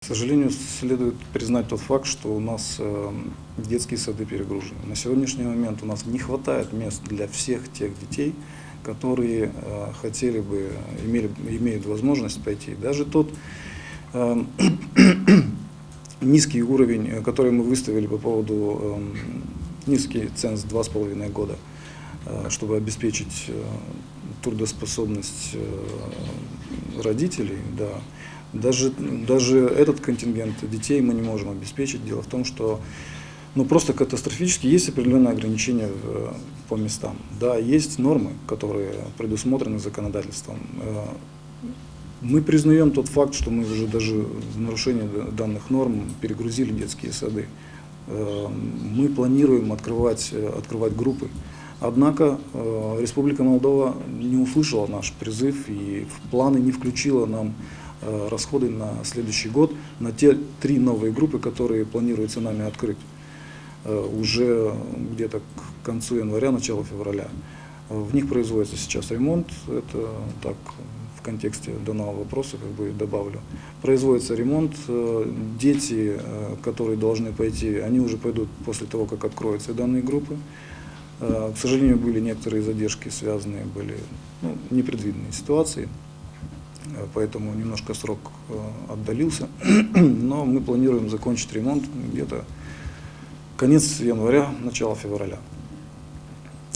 К сожалению, следует признать тот факт, что у нас детские сады перегружены. На сегодняшний момент у нас не хватает мест для всех тех детей, которые хотели бы, имеют возможность пойти. Даже тот низкий уровень, который мы выставили по поводу низкий ценз 2,5 года, чтобы обеспечить трудоспособность родителей, да, даже этот контингент детей мы не можем обеспечить. Дело в том, что просто катастрофически есть определенные ограничения по местам. Да, есть нормы, которые предусмотрены законодательством. Мы признаем тот факт, что мы уже даже в нарушении данных норм перегрузили детские сады. Мы планируем открывать группы. Однако Республика Молдова не услышала наш призыв и в планы не включила нам расходы на следующий год на те 3 новые группы, которые планируется нами открыть уже где-то к концу января, начало февраля. В них производится сейчас ремонт, это так в контексте данного вопроса добавлю. Производится ремонт, дети, которые должны пойти, они уже пойдут после того, как откроются данные группы. К сожалению, были некоторые задержки, связанные были непредвиденные ситуации, поэтому немножко срок отдалился, но мы планируем закончить ремонт где-то конец января, начало февраля.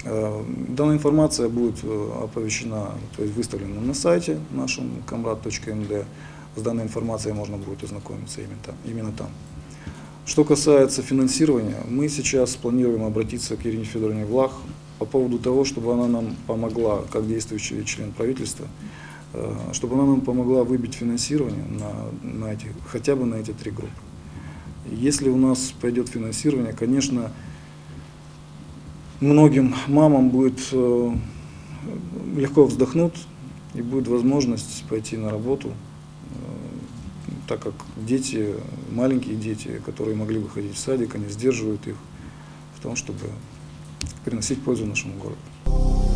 Данная информация будет оповещена, то есть выставлена на сайте нашем kamrat.md. С данной информацией можно будет ознакомиться именно там. Что касается финансирования, мы сейчас планируем обратиться к Ирине Федоровне Влах по поводу того, чтобы она нам помогла, как действующий член правительства, чтобы она нам помогла выбить финансирование хотя бы на эти 3 группы. Если у нас пойдет финансирование, конечно, многим мамам будет легко вздохнуть и будет возможность пойти на работу, так как дети, маленькие дети, которые могли бы ходить в садик, они сдерживают их в том, чтобы приносить пользу нашему городу.